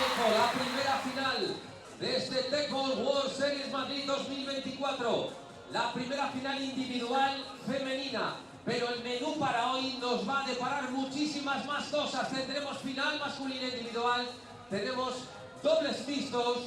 La primera final de este Teqball World Series Madrid 2024. La primera final individual femenina. Pero el menú para hoy nos va a deparar muchísimas más cosas. Tendremos final masculina individual, tenemos dobles mixtos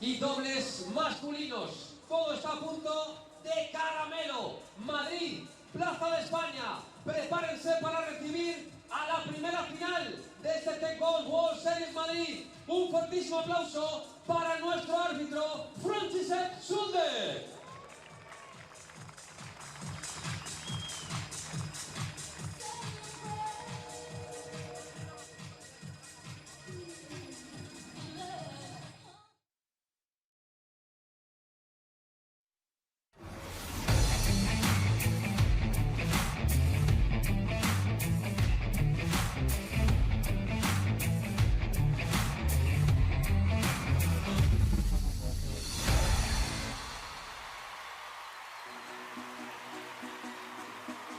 y dobles masculinos. Todo está a punto de caramelo. Madrid, Plaza de España, prepárense para recibir a la primera final de este Teqball World Series Madrid. Un fortísimo aplauso para nuestro árbitro, Izsák Sunde.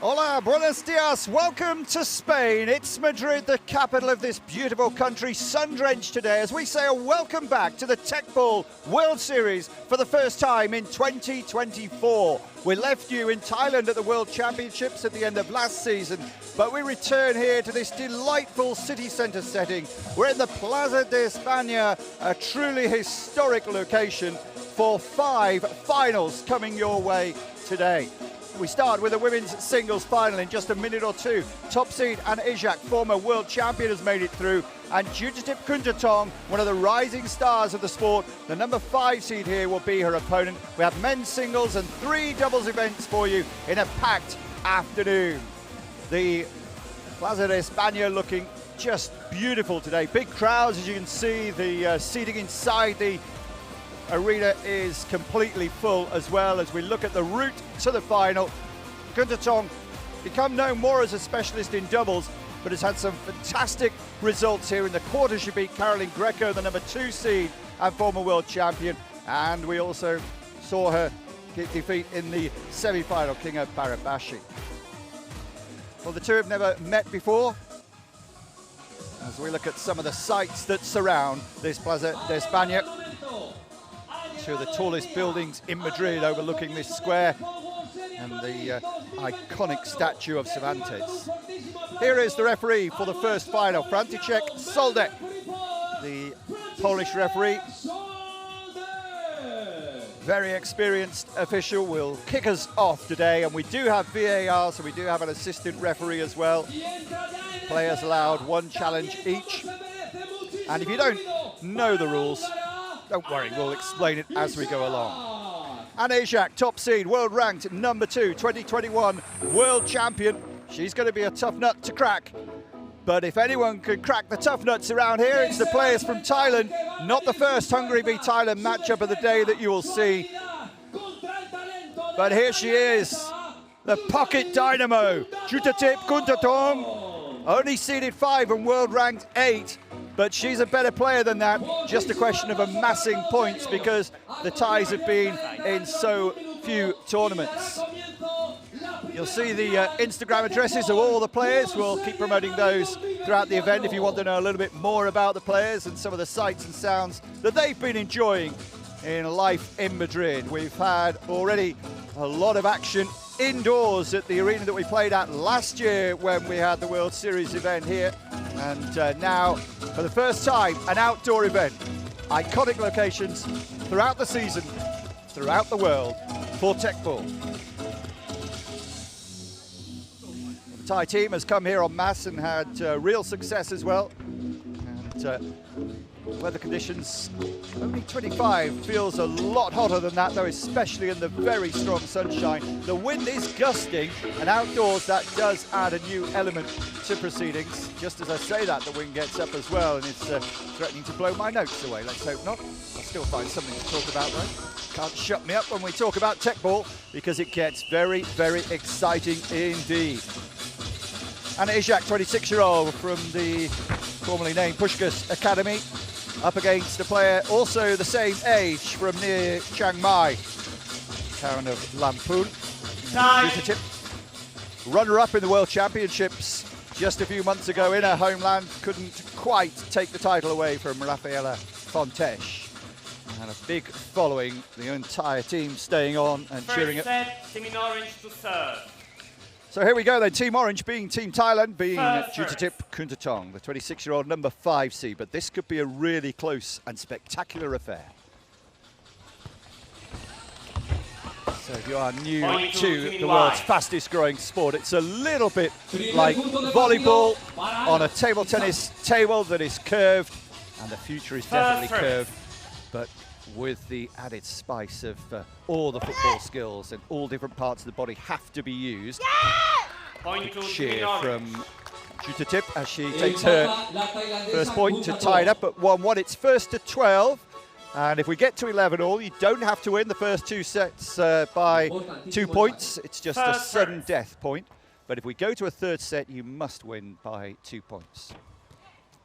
Hola, buenos dias, welcome to Spain. It's Madrid, the capital of this beautiful country, sun-drenched today as we say a welcome back to the Teqball World Series for the first time in 2024. We left you in Thailand at the World Championships at the end of last season, but we return here to this delightful city centre setting. We're in the Plaza de España, a truly historic location for 5 finals coming your way today. We start with the women's singles final in just a minute or two. Top seed and Izsák, former world champion, has made it through. And Jutatip Kuntatong, one of the rising stars of the sport, the number 5 seed here, will be her opponent. We have men's singles and 3 doubles events for you in a packed afternoon. The Plaza de España looking just beautiful today. Big crowds, as you can see. The seating inside the arena is completely full as well as we look at the route to the final. Kuntatong, become known more as a specialist in doubles, but has had some fantastic results here. In the quarters, she beat Caroline Greco, the number 2 seed and former world champion. And we also saw her get defeat in the semi-final, Kinga Barabashi. Well, the two have never met before. As we look at some of the sights that surround this Plaza de España, two of the tallest buildings in Madrid overlooking this square and the iconic statue of Cervantes. Here is the referee for the first final, Franciszek Soldek, the Polish referee. Very experienced official, will kick us off today, and we do have VAR, so we do have an assistant referee as well. Players allowed 1 challenge each, and if you don't know the rules, don't worry, we'll explain it as we go along. And Izsák, top seed, world ranked number 2, 2021 world champion. She's going to be a tough nut to crack. But if anyone can crack the tough nuts around here, it's the players from Thailand. Not the first Hungary v Thailand matchup of the day that you will see. But here she is, the pocket dynamo, Jutatip Kuntatong. Only seeded 5 and world ranked 8. But she's a better player than that. Just a question of amassing points because the Thais have been in so few tournaments. You'll see the Instagram addresses of all the players. We'll keep promoting those throughout the event if you want to know a little bit more about the players and some of the sights and sounds that they've been enjoying in life in Madrid. We've had already a lot of action indoors at the arena that we played at last year when we had the World Series event here. And now, for the first time, an outdoor event. Iconic locations throughout the season, throughout the world, for Teqball. The Thai team has come here en masse and had real success as well. And weather conditions, only 25, feels a lot hotter than that though, especially in the very strong sunshine. The wind is gusting, and outdoors that does add a new element to proceedings. Just as I say that, the wind gets up as well, and it's threatening to blow my notes away. Let's hope not. I'll still find something to talk about though. Can't shut me up when we talk about Teqball, because it gets very, very exciting indeed. And Izsák, 26-year-old from the formerly named Pushkas Academy, up against a player also the same age from near Chiang Mai, town of Lamphun. Jutatip, runner-up in the World Championships just a few months ago in her homeland, couldn't quite take the title away from Rafaela Fontes. And a big following, the entire team staying on and cheering it. Team in orange to serve. So here we go then, Team Orange being Team Thailand, being Jutatip Kuntatong, the 26-year-old number 5 seed. But this could be a really close and spectacular affair. So if you are new to the world's fastest growing sport, it's a little bit like volleyball on a table tennis table that is curved, and the future is definitely curved, but with the added spice of all the football skills and all different parts of the body have to be used. Cheer from Jutatip as she takes her first point to tie it up at 1-1. It's first to 12. And if we get to 11 all, you don't have to win the first 2 sets by 2 points. It's just a sudden death point. But if we go to a third set, you must win by 2 points.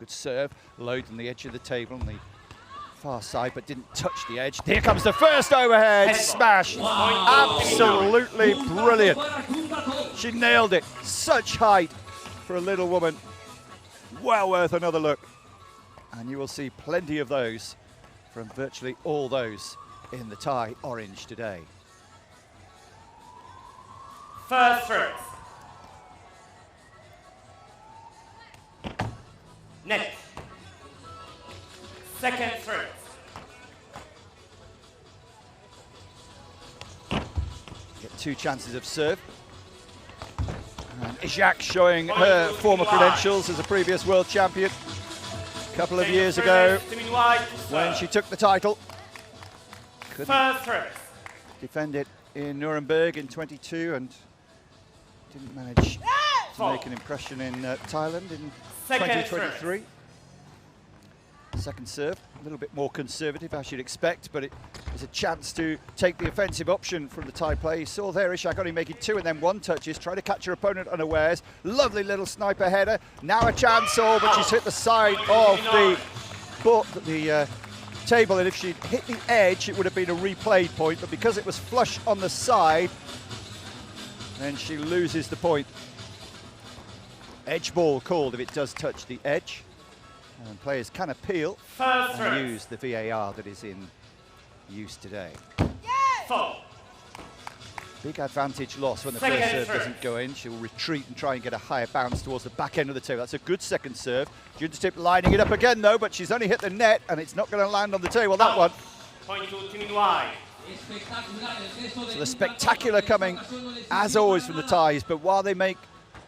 Good serve, load on the edge of the table on the far side, but didn't touch the edge. Here comes the first overhead smash. Absolutely brilliant. She nailed it. Such height for a little woman. Well worth another look. And you will see plenty of those from virtually all those in the Thai Orange today. First serve. Net. Second serve. Get 2 chances of serve. And Izsák showing her former credentials as a previous world champion. A couple of years ago when she took the title. Couldn't defend it in Nuremberg in 22 and didn't manage to make an impression in Thailand in 2023. Second serve, a little bit more conservative as you'd expect, but it was a chance to take the offensive option from the Thai play. You saw there Izsák only making 2 and then 1 touches, trying to catch her opponent unawares. Lovely little sniper header. Now a chance all, but she's hit the side of the table, and if she'd hit the edge, it would have been a replayed point, but because it was flush on the side, then she loses the point. Edge ball called if it does touch the edge. And players can appeal and use the VAR that is in use today. Big advantage loss when the first serve doesn't go in. She'll retreat and try and get a higher bounce towards the back end of the table. That's a good second serve. Jutatip lining it up again though, but she's only hit the net and it's not going to land on the table, that one. So the spectacular coming, as always, from the Thais, but while they make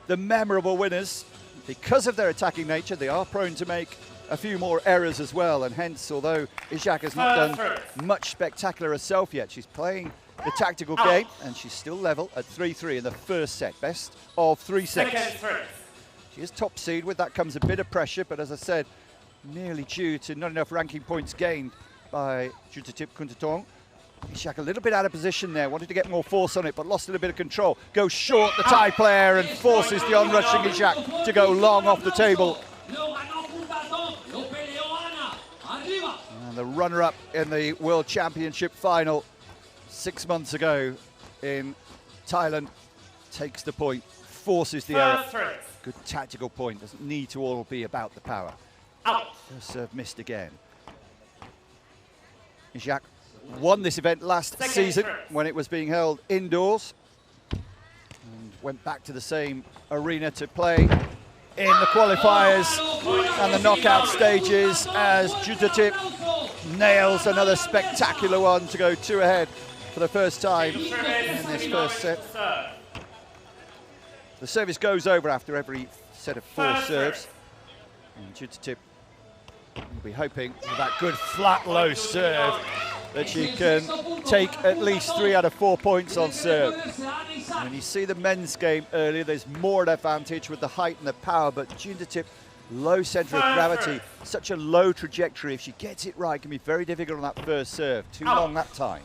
the memorable winners, because of their attacking nature, they are prone to make a few more errors as well, and hence, although Izsák has not done much spectacular herself yet, she's playing the tactical game, and she's still level at 3-3 in the first set, best of 3 sets. She is top seed, with that comes a bit of pressure, but as I said, nearly due to not enough ranking points gained by Jutatip Kuntatong. Izsák a little bit out of position there, wanted to get more force on it, but lost a little bit of control. Goes short, the Thai player, and forces the onrushing Izsák to go long off the table. And the runner-up in the World Championship final 6 months ago in Thailand takes the point, forces the error. Good tactical point, doesn't need to all be about the power. Serve missed again. Izsák won this event last season when it was being held indoors and went back to the same arena to play in the qualifiers and the knockout stages as Jutatip nails another spectacular one to go 2 ahead for the first time in this first set. The service goes over after every set of 4 serves, and Jutatip will be hoping with that good flat low serve that she can take at least 3 out of 4 points on serve. And you see the men's game earlier, there's more at advantage with the height and the power, but Jutatip, low centre of gravity, such a low trajectory. If she gets it right, it can be very difficult on that first serve. Too long that time.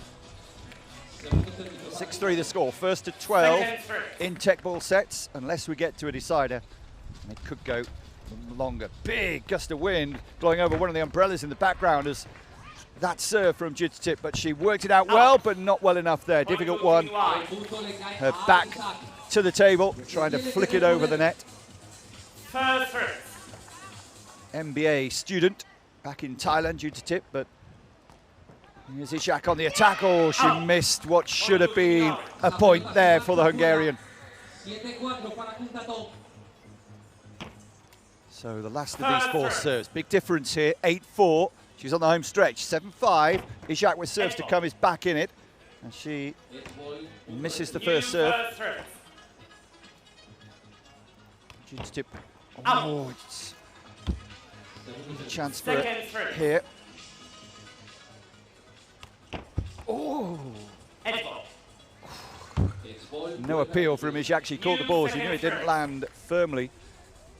6-3 the score, first to 12 in Teqball sets, unless we get to a decider. And it could go longer. Big gust of wind blowing over one of the umbrellas in the background as that serve from Jutatip, but she worked it out well, but not well enough there. Difficult one. Her back to the table, trying to flick it over the net. First service. MBA student back in Thailand, Jutatip, but here's Izsák on the attack. Oh, she missed what should have been a point there for the Hungarian. 7-4 para Kuntatong. So the last of these four serves. Big difference here, 8-4. She's on the home stretch, 7-5. Izsák with serves to come is back in it. And she misses the first serve. Jutatip. Oh, it's a chance for it here. Oh. No appeal from Izsák. She caught the ball. She knew it didn't land firmly.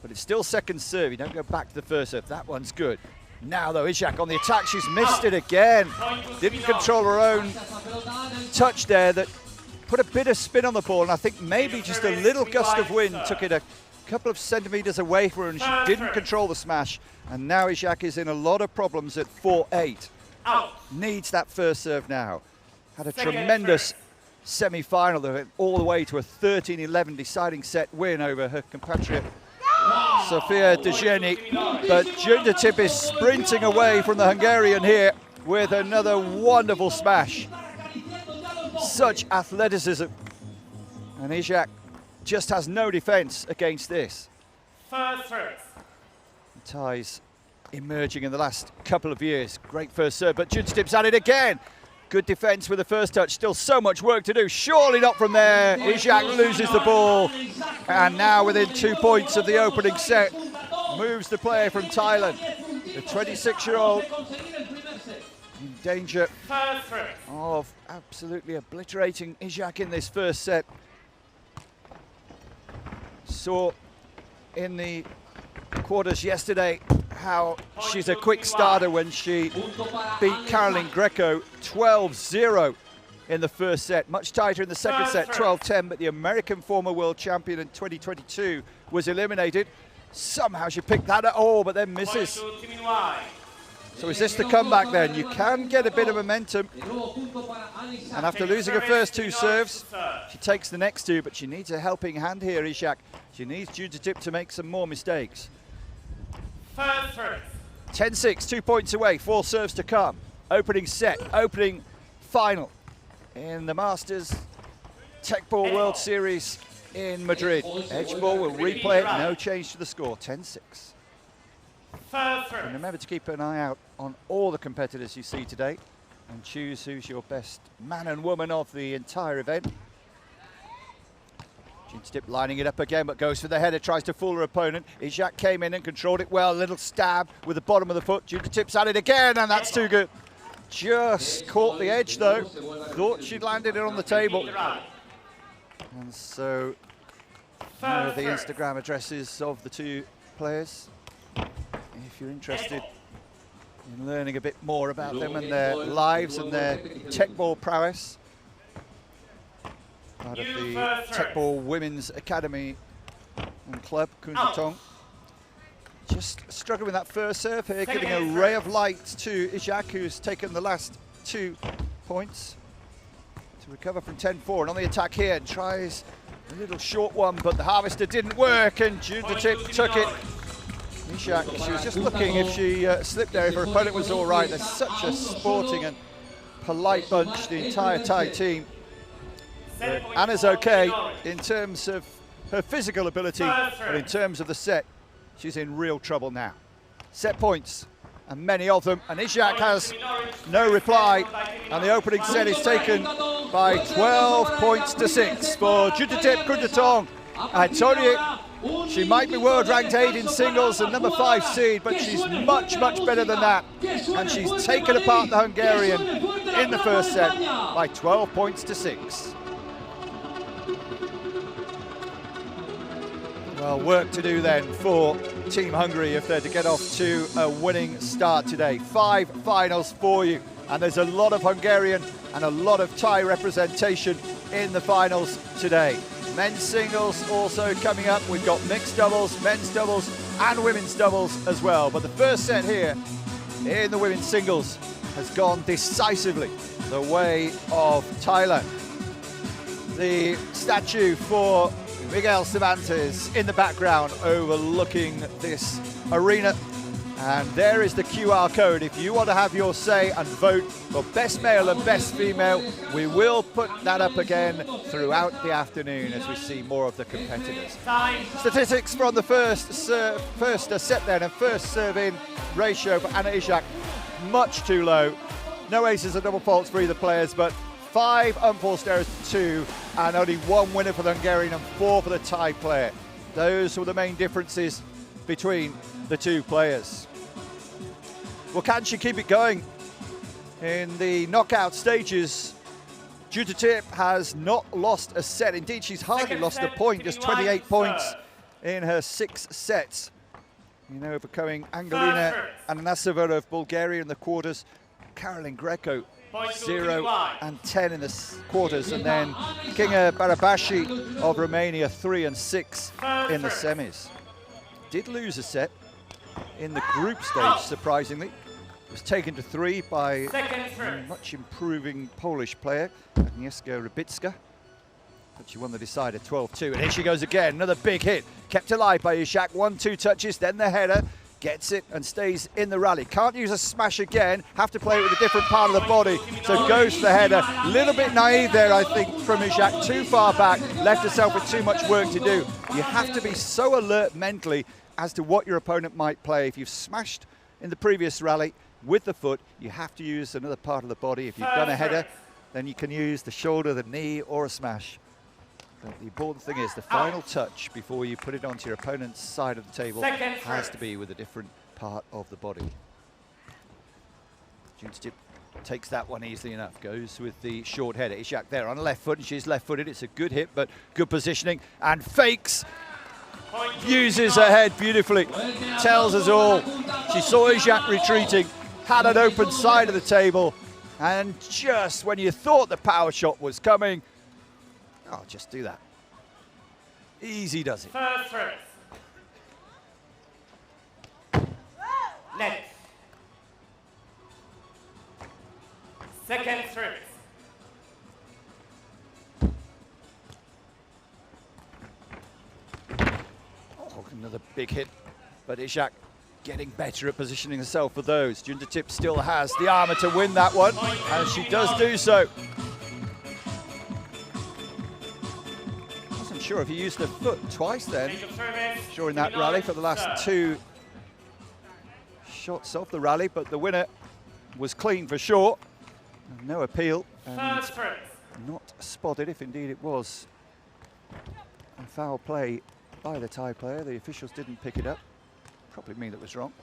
But it's still second serve. You don't go back to the first serve. That one's good. Now, though, Izsák on the attack. She's missed it again. Didn't control her own touch there. That put a bit of spin on the ball. And I think maybe just a little gust of wind took it a couple of centimetres away from her. And she didn't control the smash. And now Izsák is in a lot of problems at 4-8. Needs that first serve now. Had a tremendous semi-final, though, all the way to a 13-11 deciding set win over her compatriot Sofia Dejeni. But Jutatip is sprinting away from the Hungarian here with another wonderful smash. Such athleticism. And Izsák just has no defence against this. First service. Ties emerging in the last couple of years. Great first serve, but Jutatip's at it again. Good defence with the first touch. Still so much work to do. Surely not from there. Izsák loses the ball. And now within 2 points of the opening set, moves the player from Thailand. The 26-year-old in danger of absolutely obliterating Izsák in this first set. Saw in the quarters yesterday how she's a quick starter when she beat Caroline Greco 12-0 in the first set. Much tighter in the second set, 12-10, but the American former world champion in 2022 was eliminated. Somehow she picked that up, oh, but then misses. So is this the comeback then? You can get a bit of momentum. And after losing her first two serves, she takes the next two, but she needs a helping hand here, Izsák. She needs Jutatip to make some more mistakes. 10-6, 2 points away, 4 serves to come. Opening set, opening final in the Masters Teqball World Series in Madrid. Edgeball will replay it, no change to the score, 10-6. And remember to keep an eye out on all the competitors you see today and choose who's your best man and woman of the entire event. Jutatip lining it up again, but goes for the header, tries to fool her opponent. Izsák came in and controlled it well. A little stab with the bottom of the foot. Jutatip's at it again, and that's too good. Just caught the edge, though. Thought she'd landed it on the table. And so, here are the Instagram addresses of the two players. If you're interested in learning a bit more about them and their lives and their Teqball prowess. Part of the Teqball Women's Academy and Club, Kuntatong. Just struggling with that first serve here, giving a ray of light to Izsák, who's taken the last 2 points to recover from 10-4. And on the attack here, tries a little short one, but the harvester didn't work, and Jutatip took it. Izsák, she was just looking if she slipped there, if her opponent was all right. They're such a sporting and polite bunch, the entire Thai team. Anna's okay in terms of her physical ability, but in terms of the set, she's in real trouble now. Set points, and many of them, and Izsák has no reply, and the opening set is taken by 12 points to 6 for Jutatip Kuntatong. I told you, she might be world ranked 8 in singles and number 5 seed, but she's much, much better than that. And she's taken apart the Hungarian in the first set by 12 points to 6. Well, work to do then for Team Hungary if they're to get off to a winning start today. 5 finals for you, and there's a lot of Hungarian and a lot of Thai representation in the finals today. Men's singles also coming up. We've got mixed doubles, men's doubles, and women's doubles as well. But the first set here in the women's singles has gone decisively the way of Thailand. The statue for Miguel Cervantes in the background overlooking this arena. And there is the QR code. If you want to have your say and vote for best male and best female, we will put that up again throughout the afternoon as we see more of the competitors. Statistics from the first set then, and first serve-in ratio for Anna Izsák, much too low. No aces or double faults for either players, but 5 unforced errors to 2, and only 1 winner for the Hungarian and 4 for the Thai player. Those were the main differences between the two players. Well, can she keep it going? In the knockout stages, Jutatip has not lost a set. Indeed, she's hardly lost a point, just 28 points in her 6 sets. You know, overcoming Angelina Ananasova of Bulgaria in the quarters, Caroline Greco 0 and 10 in the quarters, and then Kinga Barabashi of Romania 3 and 6 in the semis. Did lose a set in the group stage, surprisingly. Was taken to 3 by a much improving Polish player, Agnieszka Rybicka. But she won the decider 12-2, and here she goes again, another big hit. Kept alive by Izsák, 1-2 touches, then the header, gets it and stays in the rally. Can't use a smash again, have to play it with a different part of the body, so goes for the header. A little bit naive there, I think, from Izsák, too far back, left herself with too much work to do. You have to be so alert mentally as to what your opponent might play. If you've smashed in the previous rally with the foot, you have to use another part of the body. If you've done a header, then you can use the shoulder, the knee, or a smash. But the important thing is the final touch before you put it onto your opponent's side of the table has to be with a different part of the body. Jutatip takes that one easily enough, goes with the short header. Izsák there on the left foot, and she's left-footed. It's a good hit, but good positioning, and fakes. Uses her head beautifully, tells us all. She saw Izsák retreating, had an open side of the table, and just when you thought the power shot was coming, I'll just do that. Easy does it. First service. Net. Second service. Oh, another big hit, but Izsák getting better at positioning herself for those. Jutatip still has the armour to win that one, and she does do so. Wasn't sure if he used the foot twice then during that rally for the last 2 shots of the rally, but the winner was clean for sure. No appeal, and not spotted, if indeed it was a foul play by the Thai player. The officials didn't pick it up. Probably me that was wrong.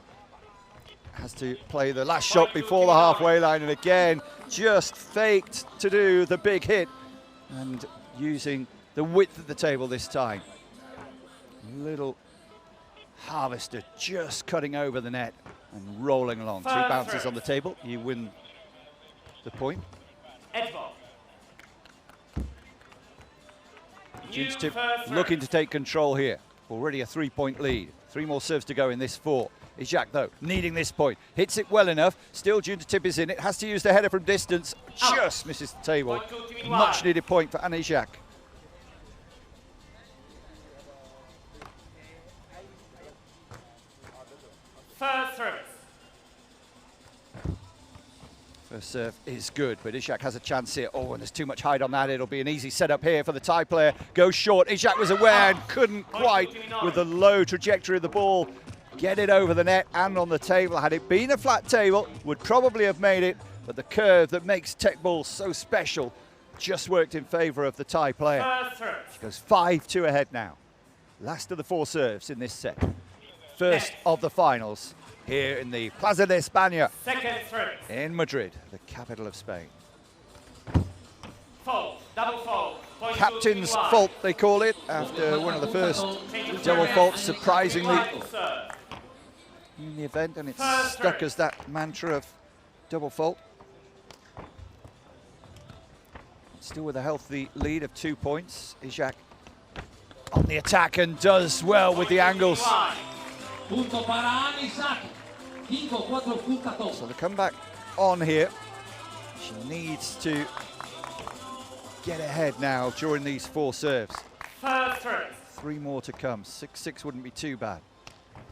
Has to play the last shot before the halfway line, and again just faked to do the big hit, and using the width of the table this time. Little harvester just cutting over the net and rolling along. 2 bounces on the table, you win the point. Jutatip looking to take control here. Already a 3-point lead. 3 more serves to go in this 4. Izsák, though, needing this point. Hits it well enough. Still Jutatip is in it. Has to use the header from distance. Just misses the table. Much needed point for Anna Izsák. First service. First serve is good, but Izsák has a chance here. Oh, and there's too much height on that. It'll be an easy setup here for the Thai player. Goes short. Izsák was aware and couldn't quite, with the low trajectory of the ball, get it over the net and on the table. Had it been a flat table, would probably have made it, but the curve that makes Teqball so special just worked in favour of the Thai player. She goes 5-2 ahead now. Last of the 4 serves in this set. First of the finals here in the Plaza de España in Madrid, the capital of Spain. Fault, double fault. Captain's fault, they call it, after one of the first double faults, surprisingly, in the event, and it's stuck as that mantra of double fault. Still with a healthy lead of 2 points. Izsák on the attack and does well with the angles. So the comeback on here. She needs to get ahead now during these 4 serves. First serve. 3 more to come. 6-6 wouldn't be too bad.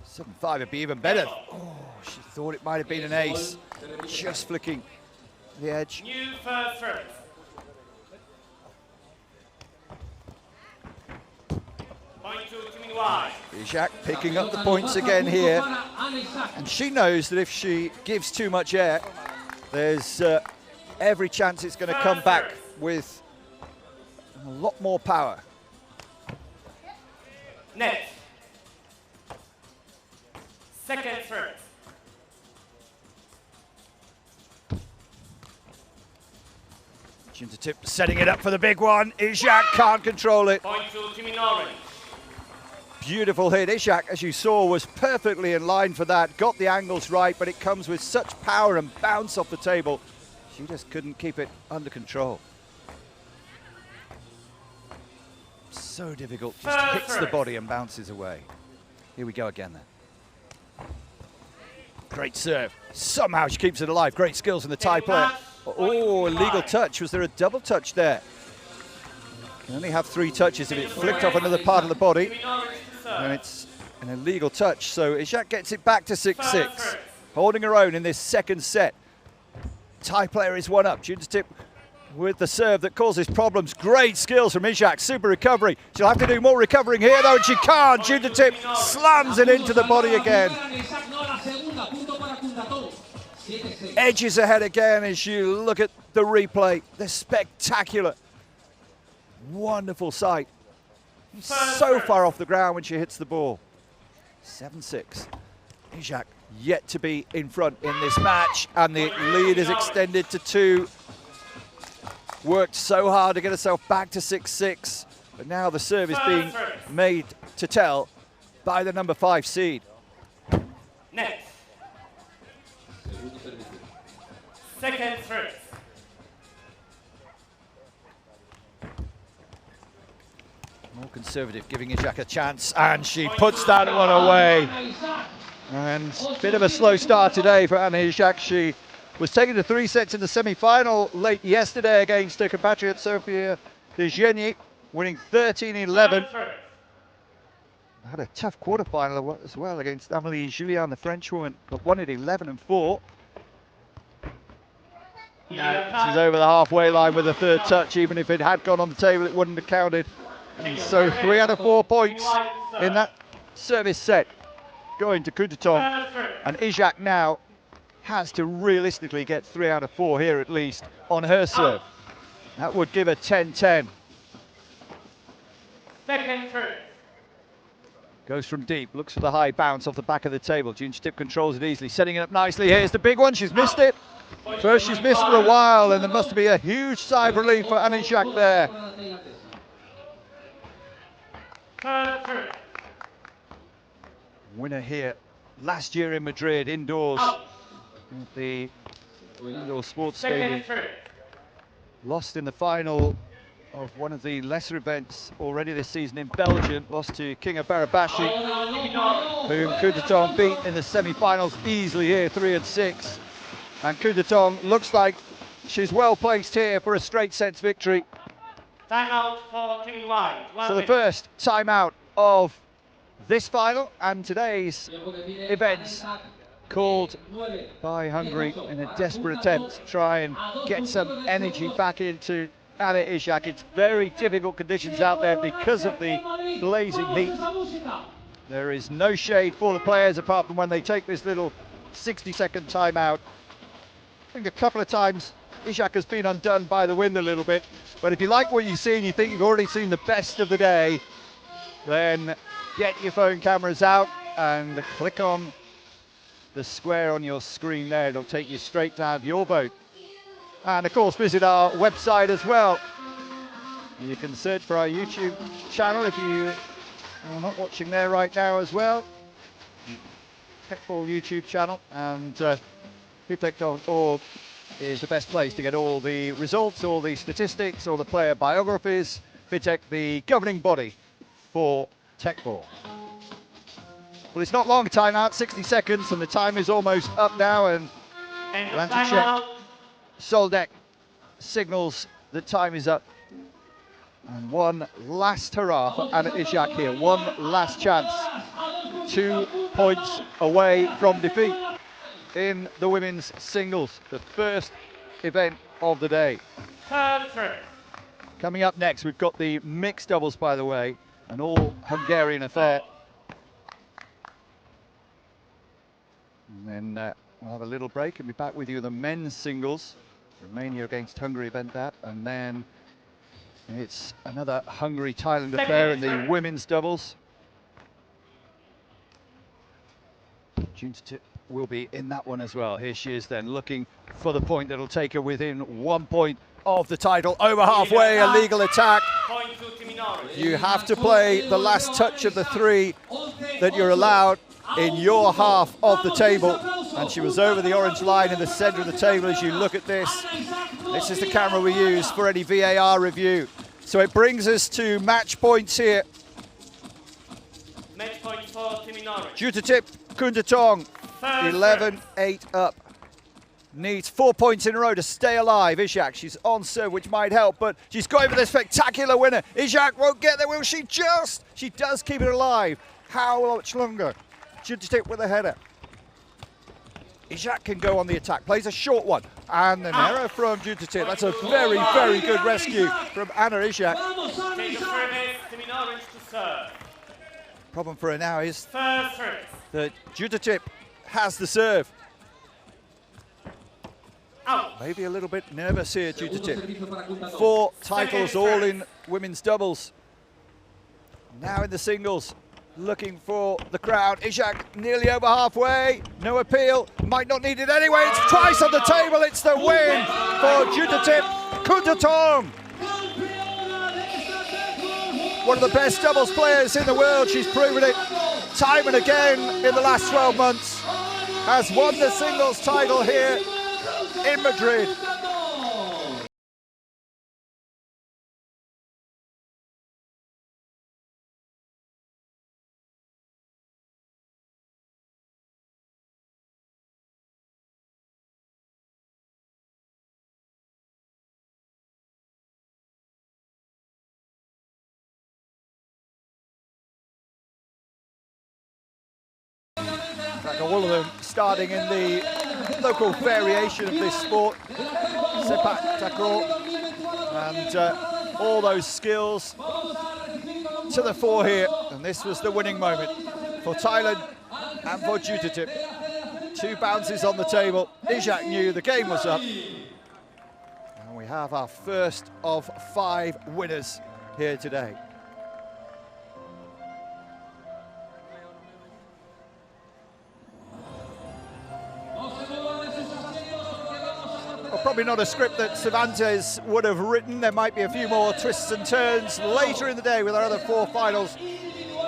7-5 would be even better. Oh, she thought it might have been an ace. Just flicking the edge. New first service. Point to Team White. Izsák picking up the points again here. And she knows that if she gives too much air, there's every chance it's going to come back with a lot more power. Net. Second service. Jutatip setting it up for the big one. Izsák can't control it. Point to Team in Orange. Beautiful hit. Izsák, as you saw, was perfectly in line for that. Got the angles right, but it comes with such power and bounce off the table. She just couldn't keep it under control. So difficult. Just hits the body and bounces away. Here we go again then. Great serve. Somehow she keeps it alive. Great skills from the Thai player. Oh, illegal touch. Was there a double touch there? Can only have 3 touches if it flicked off another part of the body. And it's an illegal touch. So Izsák gets it back to 6-6. Holding her own in this second set. Thai player is 1 up. Jutatip with the serve that causes problems. Great skills from Izsák. Super recovery. She'll have to do more recovering here though, and she can't. Jutatip slams it into the body again. Edges ahead again as you look at the replay. The spectacular, wonderful sight. So far off the ground when she hits the ball. 7-6. Izsák yet to be in front in this match, and the lead is extended to 2. Worked so hard to get herself back to 6-6, but now the serve is being made to tell by the number 5 seed. Next. Second service. More conservative, giving Izsák a chance, and she puts that one away. And a bit of a slow start today for Anna Izsák. She was taken to 3 sets in the semi-final late yesterday against her compatriot Sofia de Genie, winning 13-11. Had a tough quarterfinal as well against Amélie Julien, the French woman, but won it 11-4. She's over the halfway line with a 3rd touch. Even if it had gone on the table, it wouldn't have counted. And so 3 out of 4 points in that service set going to Kuntatong. And Izsák now has to realistically get 3 out of 4 here at least on her serve. That would give her 10-10. Second serve. Goes from deep, looks for the high bounce off the back of the table. Jutatip controls it easily, setting it up nicely. Here's the big one, she's missed it. First she's missed for a while, and there must be a huge sigh of relief for Anna Izsák there. Winner here last year in Madrid, indoors, at the indoor sports stadium. Lost in the final of one of the lesser events already this season in Belgium. Lost to Kinga Barabashi, whom Kuntatong beat in the semi-finals easily here, 3-6. And Kuntatong looks like she's well placed here for a straight sets victory. Timeout for Team White. So the first timeout of this final and today's events, called by Hungary in a desperate attempt to try and get some energy back into Anna Izsák. It's very difficult conditions out there because of the blazing heat. There is no shade for the players apart from when they take this little 60-second timeout. I think a couple of times Izsák has been undone by the wind a little bit, but if you like what you see and you think you've already seen the best of the day, then get your phone cameras out and click on the square on your screen there. It'll take you straight to have your vote. And of course, visit our website as well. You can search for our YouTube channel if you are not watching there right now as well. Teqball YouTube channel, and FITEQ.org is the best place to get all the results, all the statistics, all the player biographies. FITEQ, the governing body for Teqball. Well, it's not long a timeout, 60 seconds, and the time is almost up now, and Atlantic Czech Soldeck signals that time is up. And one last hurrah for Anna Izsák here. One last chance. 2 points away from defeat in the women's singles, the first event of the day. Third through. Coming up next, we've got the mixed doubles, by the way, an all Hungarian affair. And then we'll have a little break and be back with you in the men's singles. Romania against Hungary event that, and then it's another Hungary-Thailand affair in the women's doubles. Jutatip will be in that one as well. Here she is then, looking for the point that'll take her within 1 point of the title. Over halfway, a legal attack. You have to play the last touch of the 3 that you're allowed in your half of the table. And she was over the orange line in the center of the table. As you look at this, this is the camera we use for any VAR review. So it brings us to match points here. Match point for Timinori. Jutatip, Kuntatong, 11-8 up. Needs 4 points in a row to stay alive. Izsák, she's on serve, which might help, but she's going for the spectacular winner. Izsák won't get there, will she? Just! She does keep it alive. How much longer? Jutatip with a header. Izsák can go on the attack, plays a short one, and an error from Jutatip. That's a very, very good rescue from Anna Izsák. Problem for her now is that Jutatip has the serve. Maybe a little bit nervous here, Jutatip. 4 titles all in women's doubles. Now in the singles, looking for the crowd. Izsák nearly over halfway. No appeal. Might not need it anyway. It's twice on the table. It's the win for Jutatip. Kuntatong, one of the best doubles players in the world. She's proven it time and again in the last 12 months. Has won the singles title here in Madrid. All of them starting in the local variation of this sport, sepak takraw, and all those skills to the fore here. And this was the winning moment for Thailand and for Jutatip. 2 bounces on the table. Izsák knew the game was up. And we have our first of 5 winners here today. Probably not a script that Cervantes would have written. There might be a few more twists and turns later in the day with our other 4 finals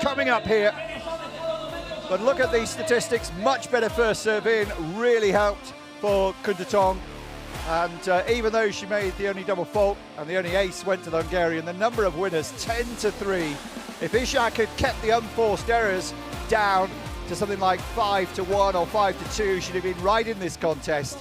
coming up here. But look at these statistics. Much better first serve in, really helped for Kuntatong. And even though she made the only double fault and the only ace went to the Hungarian, the number of winners, 10-3. If Izsák had kept the unforced errors down to something like 5-1 or 5-2, she'd have been right in this contest.